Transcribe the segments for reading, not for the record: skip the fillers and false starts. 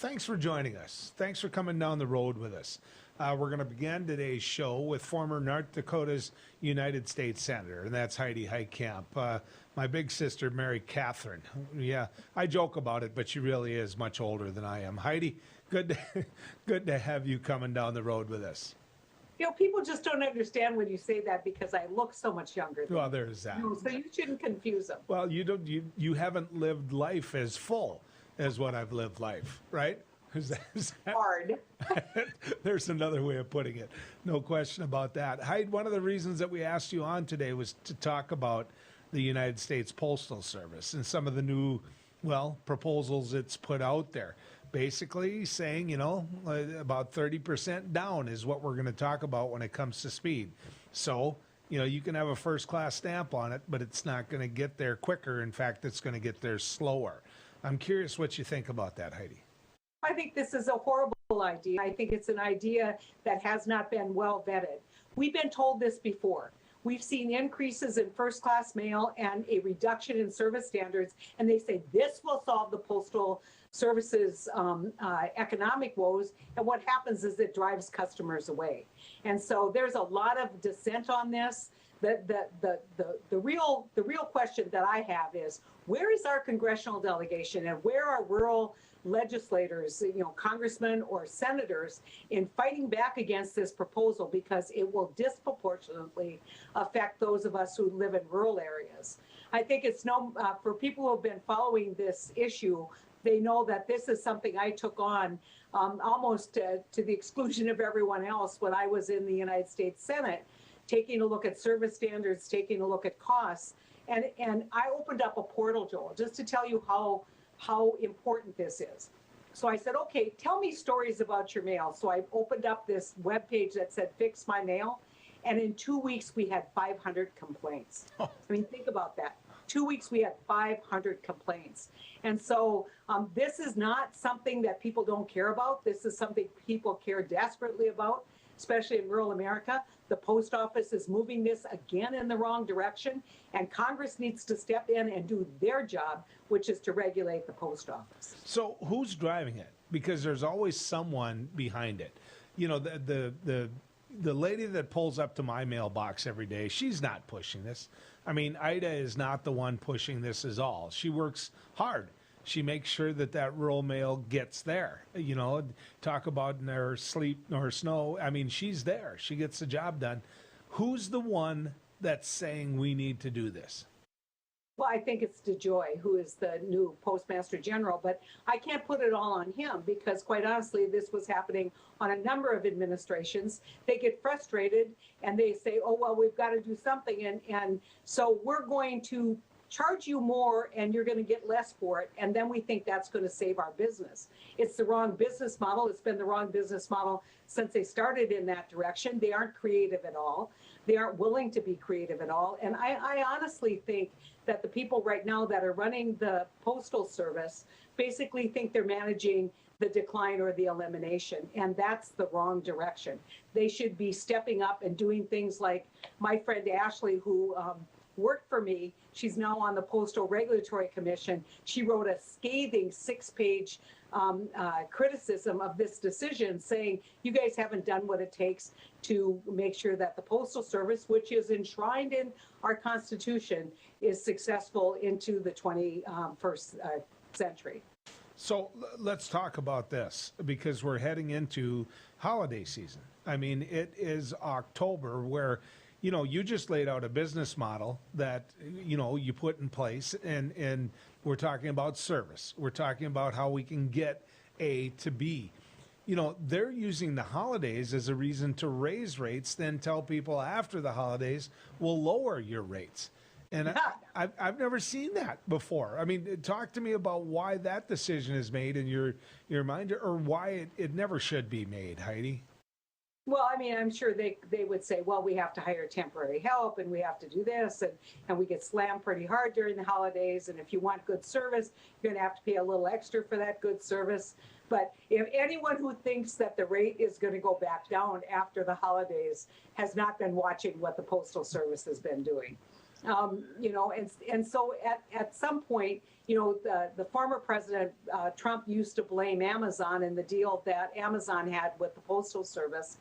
thanks for joining us. Thanks for coming down the road with us. We're going to begin today's show with former North Dakota's United States Senator, and that's Heidi Heitkamp. My big sister, Mary Catherine. Yeah, I joke about it, but she really is much older than I am. Heidi, good to have you coming down the road with us. People just don't understand when you say that because I look so much younger. Well, there's that. So you shouldn't confuse them. Well, you haven't lived life as full as what I've lived life, right? Is that hard? There's another way of putting it. No question about that. Heidi, one of the reasons that we asked you on today was to talk about the United States Postal Service and some of the new, proposals it's put out there. Basically saying, about 30% down is what we're going to talk about when it comes to speed. So, you can have a first-class stamp on it, but it's not going to get there quicker. In fact, it's going to get there slower. I'm curious what you think about that, Heidi. I think this is a horrible idea. I think it's an idea that has not been well vetted. We've been told this before. We've seen increases in first-class mail and a reduction in service standards, and they say this will solve the Postal Service's economic woes, and what happens is it drives customers away. And so there's a lot of dissent on this. The real question that I have is, where is our congressional delegation and where are rural legislators, congressmen or senators, in fighting back against this proposal, because it will disproportionately affect those of us who live in rural areas. I think it's for people who have been following this issue, they know that this is something I took on almost to the exclusion of everyone else when I was in the United States Senate, taking a look at service standards, taking a look at costs. And I opened up a portal, Joel, just to tell you how important this is. So I said, okay, tell me stories about your mail. So I opened up this webpage that said, Fix My Mail. And in 2 weeks, we had 500 complaints. I mean, think about that. 2 weeks, we had 500 complaints. And so this is not something that people don't care about. This is something people care desperately about, especially in rural America. The post office is moving this again in the wrong direction, and Congress needs to step in and do their job, which is to regulate the post office. So who's driving it? Because there's always someone behind it. The lady that pulls up to my mailbox every day, she's not pushing this. I mean, Ida is not the one pushing this at all. She works hard. She makes sure that rural mail gets there. Talk about nor sleep nor snow. I mean, she's there. She gets the job done. Who's the one that's saying we need to do this? Well, I think it's DeJoy, who is the new Postmaster General, but I can't put it all on him because, quite honestly, this was happening on a number of administrations. They get frustrated and they say, oh, well, we've got to do something. And so we're going to charge you more and you're going to get less for it. And then we think that's going to save our business. It's the wrong business model. It's been the wrong business model since they started in that direction. They aren't creative at all. They aren't willing to be creative at all. And I honestly think that the people right now that are running the Postal Service basically think they're managing the decline or the elimination. And that's the wrong direction. They should be stepping up and doing things like my friend Ashley, who worked for me. She's now on the Postal Regulatory Commission. She wrote a scathing 6-page criticism of this decision, saying you guys haven't done what it takes to make sure that the Postal Service, which is enshrined in our Constitution, is successful into the 21st century. So let's talk about this, because we're heading into holiday season. I mean, it is October, where you just laid out a business model that, you put in place, and we're talking about service. We're talking about how we can get A to B. They're using the holidays as a reason to raise rates, then tell people after the holidays, we'll lower your rates. And I've never seen that before. I mean, talk to me about why that decision is made in your mind, or why it never should be made, Heidi. Well, I mean, I'm sure they would say, well, we have to hire temporary help and we have to do this, and we get slammed pretty hard during the holidays. And if you want good service, you're going to have to pay a little extra for that good service. But if anyone who thinks that the rate is going to go back down after the holidays has not been watching what the Postal Service has been doing. And so at some point, the former president, Trump, used to blame Amazon and the deal that Amazon had with the Postal Service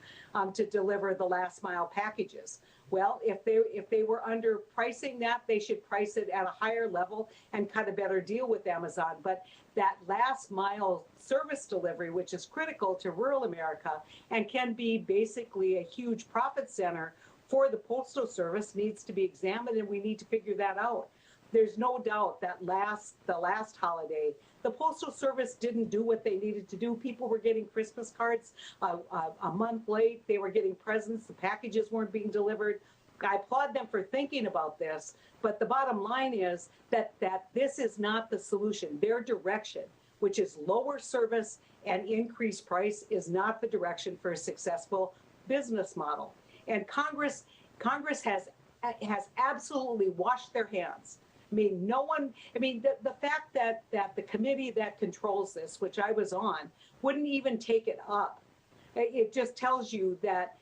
to deliver the last mile packages. Well, if they were underpricing that, they should price it at a higher level and cut a better deal with Amazon. But that last mile service delivery, which is critical to rural America and can be basically a huge profit center for the Postal Service, needs to be examined, and we need to figure that out. There's no doubt that the last holiday, the Postal Service didn't do what they needed to do. People were getting Christmas cards a month late. They were getting presents. The packages weren't being delivered. I applaud them for thinking about this, but the bottom line is that this is not the solution. Their direction, which is lower service and increased price, is not the direction for a successful business model. And Congress has absolutely washed their hands. I mean, the fact that the committee that controls this, which I was on, wouldn't even take it up. It just tells you that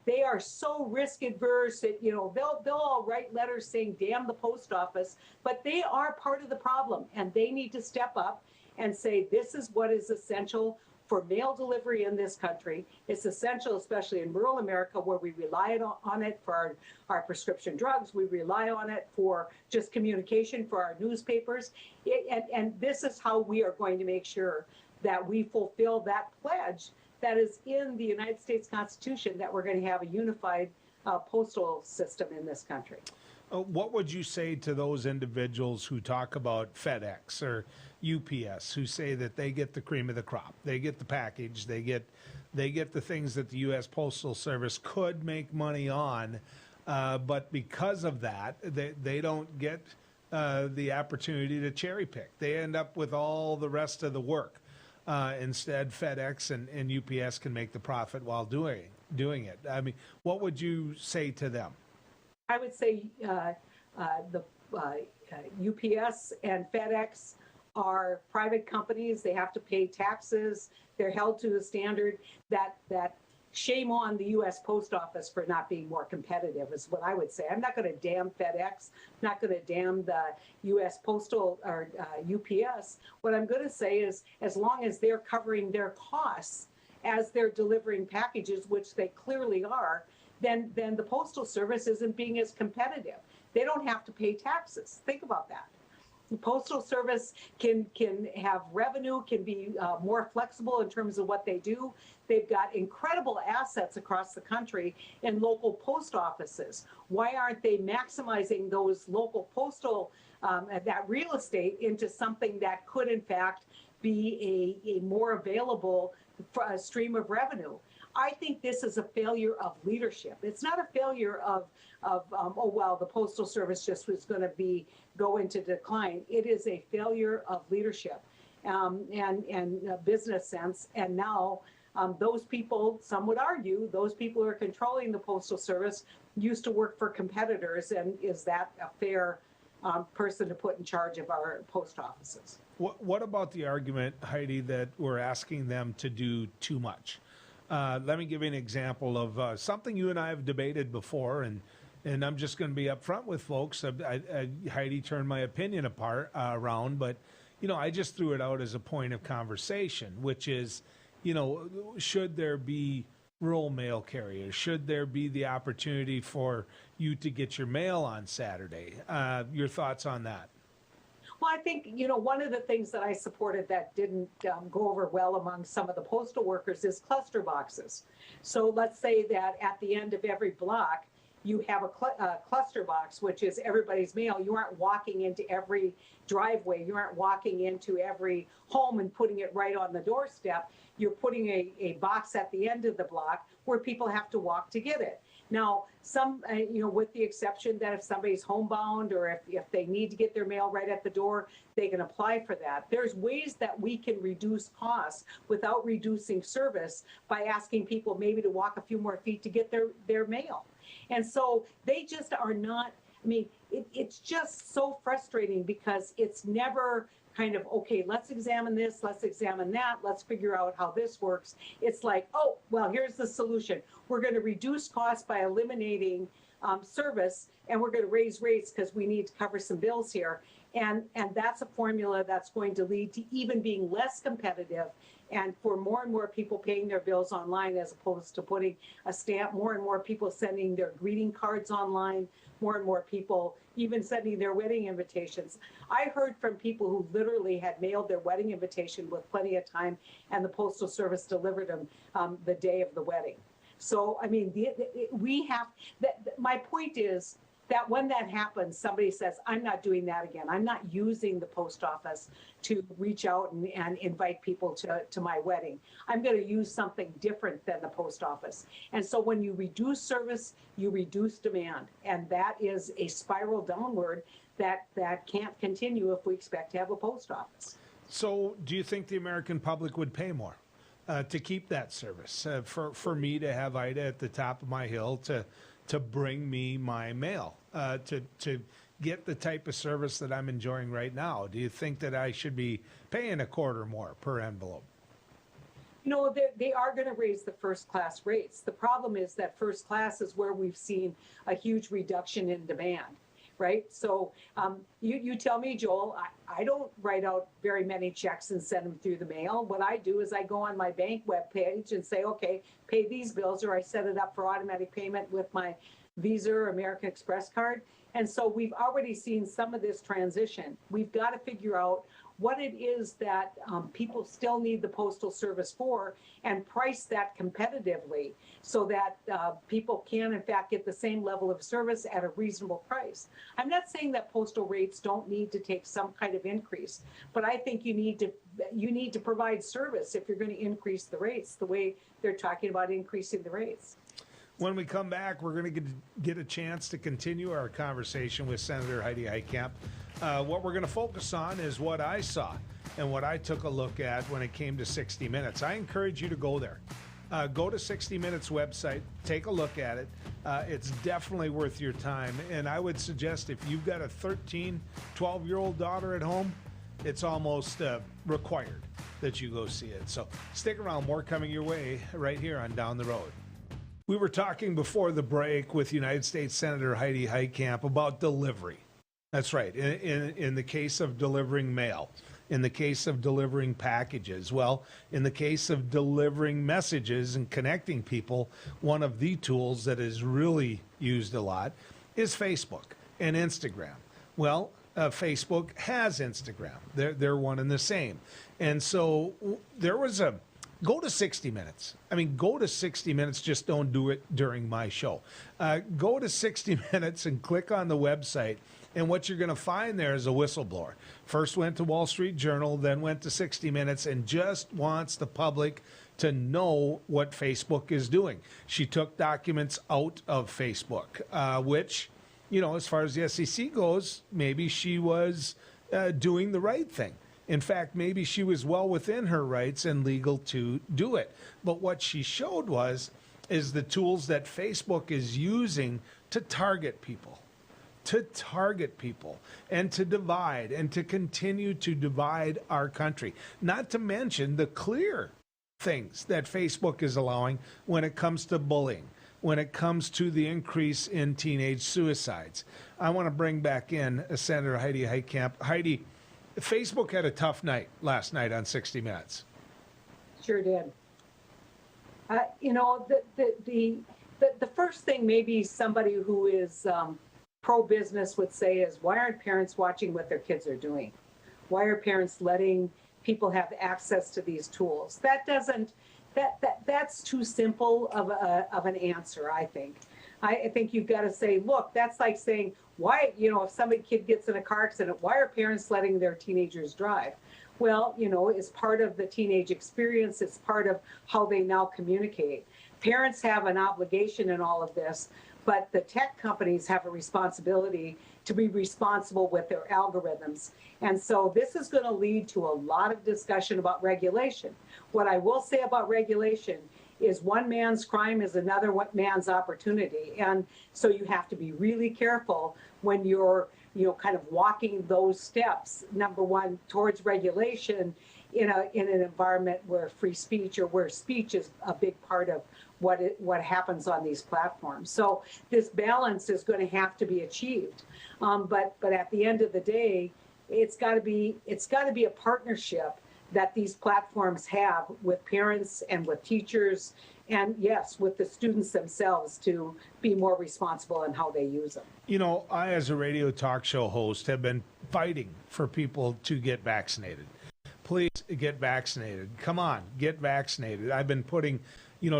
they are so risk adverse that, they'll all write letters saying, damn the post office, but they are part of the problem, and they need to step up and say, this is what is essential for mail delivery in this country. It's essential, especially in rural America, where we rely on it for our prescription drugs. We rely on it for just communication for our newspapers. And this is how we are going to make sure that we fulfill that pledge that is in the United States Constitution, that we're going to have a unified postal system in this country. What would you say to those individuals who talk about FedEx or UPS, who say that they get the cream of the crop, they get the package, they get the things that the U.S. Postal Service could make money on, but because of that, they don't get the opportunity to cherry pick. They end up with all the rest of the work. Instead, FedEx and UPS can make the profit while doing it. I mean, what would you say to them? I would say the UPS and FedEx are private companies. They have to pay taxes. They're held to a standard that shame on the U.S. Post Office for not being more competitive, is what I would say. I'm not going to damn FedEx. I'm not going to damn the U.S. Postal or UPS. What I'm going to say is, as long as they're covering their costs as they're delivering packages, which they clearly are, then the Postal Service isn't being as competitive. They don't have to pay taxes. Think about that. The Postal Service can have revenue, can be more flexible in terms of what they do. They've got incredible assets across the country in local post offices. Why aren't they maximizing those local postal, that real estate, into something that could, in fact, be a more available stream of revenue? I think this is a failure of leadership. It's not a failure of oh, well, the Postal Service just was going to go into decline. It is a failure of leadership and business sense. And now those people, some would argue, those people who are controlling the Postal Service used to work for competitors. And is that a fair person to put in charge of our post offices? What about the argument, Heidi, that we're asking them to do too much? Let me give you an example of something you and I have debated before, and I'm just going to be upfront with folks. Heidi turned my opinion around, but I just threw it out as a point of conversation, which is, should there be rural mail carriers? Should there be the opportunity for you to get your mail on Saturday? Your thoughts on that? Well, I think, one of the things that I supported that didn't go over well among some of the postal workers is cluster boxes. So let's say that at the end of every block, you have a cluster box, which is everybody's mail. You aren't walking into every driveway. You aren't walking into every home and putting it right on the doorstep. You're putting a box at the end of the block where people have to walk to get it. Now, some, with the exception that if somebody's homebound or if they need to get their mail right at the door, they can apply for that. There's ways that we can reduce costs without reducing service by asking people maybe to walk a few more feet to get their mail. And so they just are not, it's just so frustrating because it's never kind of, okay, let's examine this, let's examine that, let's figure out how this works. It's like, oh, well, here's the solution. We're going to reduce costs by eliminating service, and we're going to raise rates because we need to cover some bills here. And that's a formula that's going to lead to even being less competitive and for more and more people paying their bills online as opposed to putting a stamp, more and more people sending their greeting cards online, more and more people even sending their wedding invitations. I heard from people who literally had mailed their wedding invitation with plenty of time and the Postal Service delivered them the day of the wedding. So, I mean, we have, my point is, that when that happens, somebody says, I'm not doing that again. I'm not using the post office to reach out and invite people to my wedding. I'm going to use something different than the post office. And so when you reduce service, you reduce demand. And that is a spiral downward that can't continue if we expect to have a post office. So do you think the American public would pay more to keep that service? For me to have Ida at the top of my hill to bring me my mail, to get the type of service that I'm enjoying right now? Do you think that I should be paying a quarter more per envelope? You know, they are going to raise the first class rates. The problem is that first class is where we've seen a huge reduction in demand, right? So you tell me, Joel, I don't write out very many checks and send them through the mail. What I do is I go on my bank webpage and say, okay, pay these bills, or I set it up for automatic payment with my Visa or American Express card. And so we've already seen some of this transition. We've got to figure out what it is that people still need the Postal Service for and price that competitively so that people can, in fact, get the same level of service at a reasonable price. I'm not saying that postal rates don't need to take some kind of increase, but I think you need to provide service if you're going to increase the rates the way they're talking about increasing the rates. When we come back, we're going to get a chance to continue our conversation with Senator Heidi Heitkamp. What we're going to focus on is what I saw and what I took a look at when it came to 60 Minutes. I encourage you to go there. Go to 60 Minutes website, take a look at it. It's definitely worth your time. And I would suggest if you've got a 13, 12-year-old daughter at home, it's almost required that you go see it. So stick around. More coming your way right here on Down the Road. We were talking before the break with United States Senator Heidi Heitkamp about delivery. That's right. In the case of delivering mail, in the case of delivering packages, well, in the case of delivering messages and connecting people, one of the tools that is really used a lot is Facebook and Instagram. Well, Facebook has Instagram. They're one and the same. And so there was go to 60 Minutes. I mean, go to 60 Minutes. Just don't do it during my show. Go to 60 Minutes and click on the website. And what you're going to find there is a whistleblower. First went to Wall Street Journal, then went to 60 Minutes, and just wants the public to know what Facebook is doing. She took documents out of Facebook, which, you know, as far as the SEC goes, maybe she was doing the right thing. In fact, maybe she was well within her rights and legal to do it. But what she showed is the tools that Facebook is using to target people. And to divide and to continue to divide our country. Not to mention the clear things that Facebook is allowing when it comes to bullying, when it comes to the increase in teenage suicides. I want to bring back in Senator Heidi Heitkamp. Heidi, Facebook had a tough night last night on 60 Minutes. Sure did. You know, the first thing maybe somebody who is pro-business would say is, why aren't parents watching what their kids are doing? Why are parents letting people have access to these tools? That's too simple of an answer, I think. I think you've got to say, look, that's like saying, why, you know, if somebody kid gets in a car accident, why are parents letting their teenagers drive? Well, you know, it's part of the teenage experience. It's part of how they now communicate. Parents have an obligation in all of this, but the tech companies have a responsibility to be responsible with their algorithms. And so this is going to lead to a lot of discussion about regulation. What I will say about regulation is one man's crime is another man's opportunity. And so you have to be really careful when you're, you know, kind of walking those steps, number one, towards regulation in an environment where free speech or where speech is a big part of what happens on these platforms. So this balance is going to have to be achieved. But at the end of the day, it's got to be a partnership that these platforms have with parents and with teachers, and yes, with the students themselves, to be more responsible in how they use them. You know, I, as a radio talk show host, have been fighting for people to get vaccinated. Please get vaccinated. Come on, get vaccinated. I've been putting,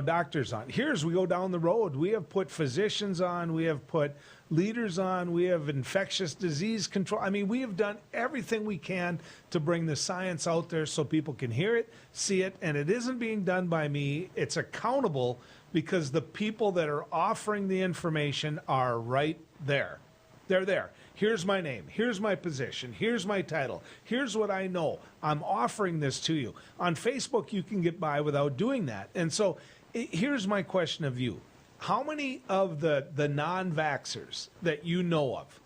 doctors on. Here's, we go down the road. We have put physicians on. We have put leaders on. We have infectious disease control. I mean, we have done everything we can to bring the science out there so people can hear it, see it, and it isn't being done by me. It's accountable because the people that are offering the information are right there. They're there. Here's my name. Here's my position. Here's my title. Here's what I know. I'm offering this to you. On Facebook, you can get by without doing that. And so here's my question of you. How many of the non-vaxxers that you know of,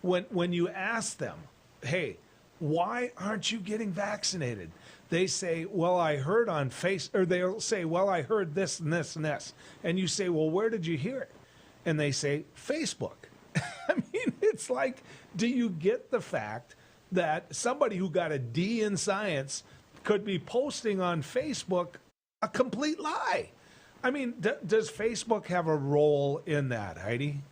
when you ask them, hey, why aren't you getting vaccinated? They say, well, I heard on or they'll say, well, I heard this and this and this. And you say, well, where did you hear it? And they say, Facebook. I mean, it's like, do you get the fact that somebody who got a D in science could be posting on Facebook a complete lie? I mean, does Facebook have a role in that, Heidi?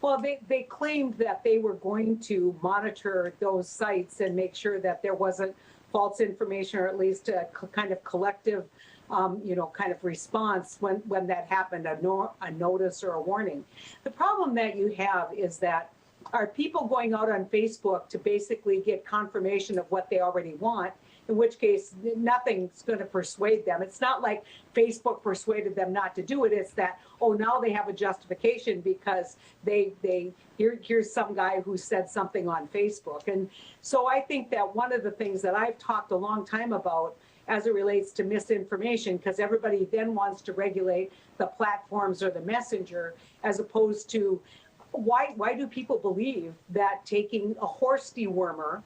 Well, they claimed that they were going to monitor those sites and make sure that there wasn't false information, or at least a kind of collective, kind of response when that happened, a notice or a warning. The problem that you have is that are people going out on Facebook to basically get confirmation of what they already want, in which case nothing's going to persuade them. It's not like Facebook persuaded them not to do it. It's that, oh, now they have a justification because here's some guy who said something on Facebook. And so I think that one of the things that I've talked a long time about as it relates to misinformation, because everybody then wants to regulate the platforms or the messenger, as opposed to why do people believe that taking a horse dewormer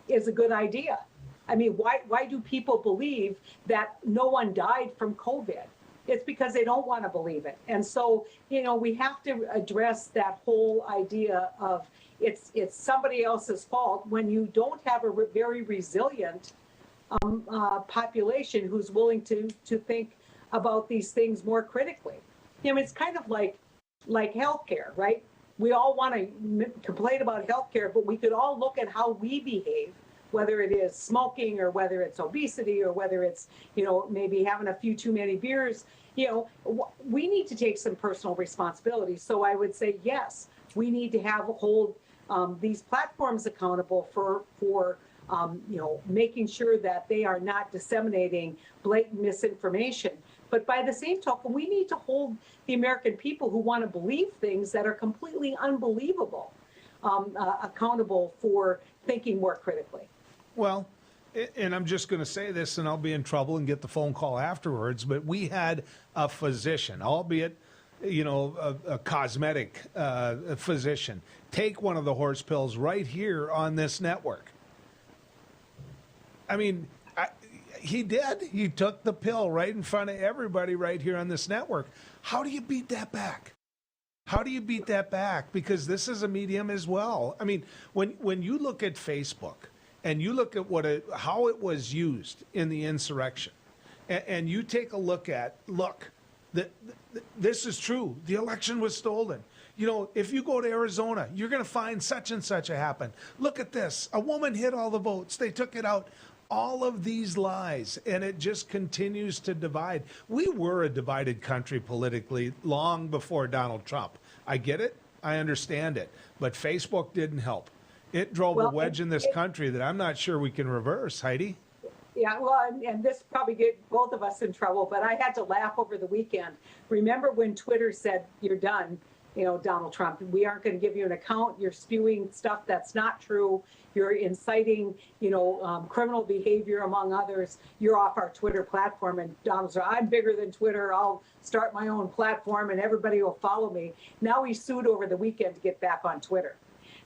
is a good idea? I mean, why do people believe that no one died from COVID? It's because they don't want to believe it. And so, we have to address that whole idea of it's somebody else's fault when you don't have a very resilient population who's willing to think about these things more critically. It's kind of like healthcare, right? We all want to complain about healthcare, but we could all look at how we behave, whether it is smoking or whether it's obesity or whether it's, maybe having a few too many beers. We need to take some personal responsibility. So I would say, yes, we need to hold these platforms accountable for making sure that they are not disseminating blatant misinformation. But by the same token, we need to hold the American people who want to believe things that are completely unbelievable accountable for thinking more critically. Well, and I'm just going to say this, and I'll be in trouble and get the phone call afterwards, but we had a physician, albeit, a cosmetic physician, take one of the horse pills right here on this network. I mean, he did. He took the pill right in front of everybody right here on this network. How do you beat that back? How do you beat that back? Because this is a medium as well. I mean, when you look at Facebook and you look at how it was used in the insurrection, and you take a look at, this is true. The election was stolen. If you go to Arizona, you're going to find such and such happened. Look at this. A woman hid all the votes. They took it out. All of these lies, and it just continues to divide. We were a divided country politically long before Donald Trump. I get it. I understand it. But Facebook didn't help. It drove a wedge in this country that I'm not sure we can reverse, Heidi. Yeah, well, and this probably get both of us in trouble, but I had to laugh over the weekend. Remember when Twitter said, you're done, Donald Trump, we aren't going to give you an account. You're spewing stuff that's not true. You're inciting, criminal behavior, among others. You're off our Twitter platform. And Donald said, I'm bigger than Twitter. I'll start my own platform and everybody will follow me. Now he sued over the weekend to get back on Twitter.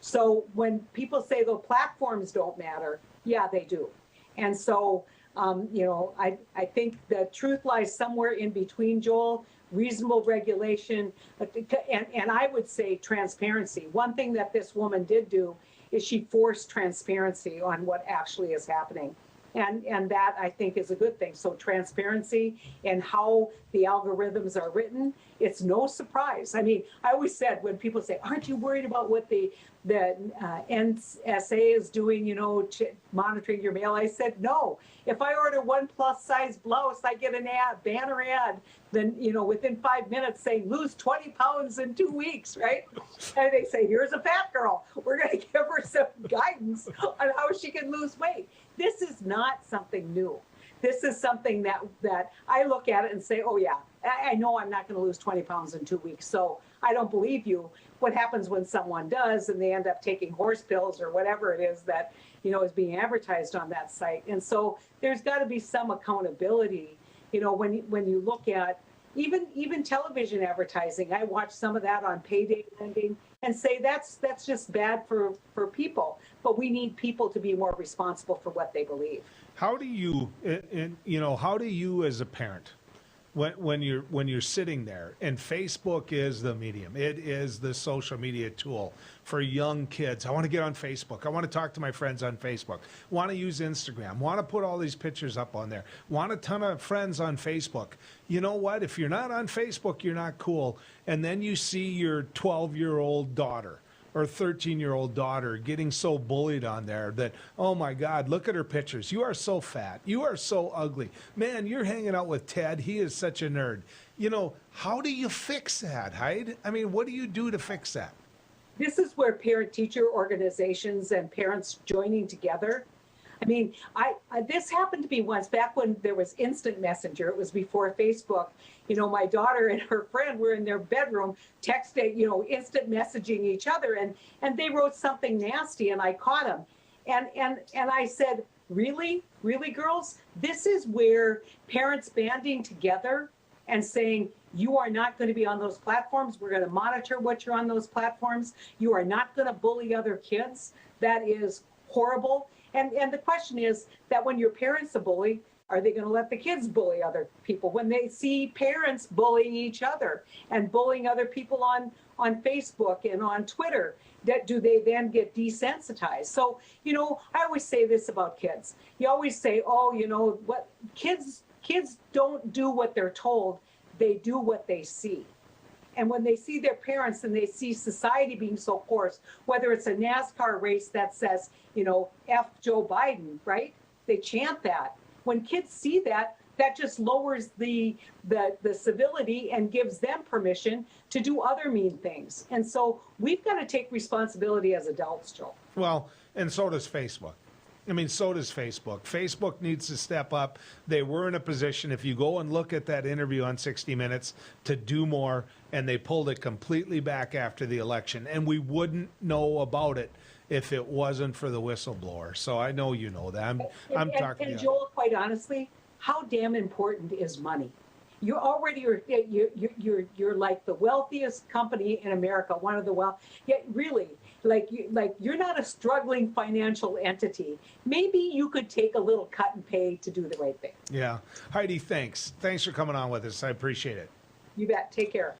So when people say the platforms don't matter, yeah, they do. And so, I think the truth lies somewhere in between, Joel. reasonable regulation, and I would say transparency. One thing that this woman did do is she forced transparency on what actually is happening. And that, I think, is a good thing. So transparency and how the algorithms are written, it's no surprise. I mean, I always said when people say, aren't you worried about what the NSA is doing, you know, monitoring your mail? I said, no. If I order one plus size blouse, I get an ad, banner ad, then, you know, within 5 minutes saying lose 20 pounds in 2 weeks, right? And they say, here's a fat girl. We're going to give her some guidance on how she can lose weight. This is not something new. This is something that I look at it and say, oh yeah, I know I'm not going to lose 20 pounds in 2 weeks, so I don't believe you. What happens when someone does and they end up taking horse pills or whatever it is that, you know, is being advertised on that site? And so there's got to be some accountability, you know, when you look at even television advertising. I watch some of that on payday lending and say that's just bad for people. But we need people to be more responsible for what they believe. How do you, how do you as a parent, when you're sitting there, and Facebook is the medium, it is the social media tool for young kids. I want to get on Facebook. I want to talk to my friends on Facebook. Want to use Instagram. Want to put all these pictures up on there. Want a ton of friends on Facebook. You know what? If you're not on Facebook, you're not cool. And then you see your 12-year-old daughter or 13-year-old daughter getting so bullied on there that, oh my God, look at her pictures. You are so fat. You are so ugly. Man, you're hanging out with Ted. He is such a nerd. You know, how do you fix that, Heidi? I mean, what do you do to fix that? This is where parent-teacher organizations and parents joining together. I mean, this happened to me once back when there was instant messenger. It was before Facebook. You know, my daughter and her friend were in their bedroom texting, you know, instant messaging each other, and they wrote something nasty, and I caught them. And I said, really, girls? This is where parents banding together and saying, you are not going to be on those platforms. We're going to monitor what you're on those platforms. You are not going to bully other kids. That is horrible. And the question is that when your parents are bullied, are they going to let the kids bully other people? When they see parents bullying each other and bullying other people on Facebook and on Twitter, do they then get desensitized? So, you know, I always say this about kids. You always say, oh, you know, what kids don't do what they're told. They do what they see. And when they see their parents and they see society being so coarse, whether it's a NASCAR race that says, you know, F Joe Biden, right? They chant that. When kids see that, that just lowers the civility and gives them permission to do other mean things. And so we've got to take responsibility as adults, Joel. Well, and so does Facebook. I mean, so does Facebook. Facebook needs to step up. They were in a position, if you go and look at that interview on 60 Minutes, to do more, and they pulled it completely back after the election. And we wouldn't know about it if it wasn't for the whistleblower. So I know you know that. I'm talking to you. And Joel, quite honestly, how damn important is money? You're already you're like the wealthiest company in America, one of the yet really, you're not a struggling financial entity. Maybe you could take a little cut and pay to do the right thing. Yeah. Heidi, thanks. Thanks for coming on with us. I appreciate it. You bet. Take care.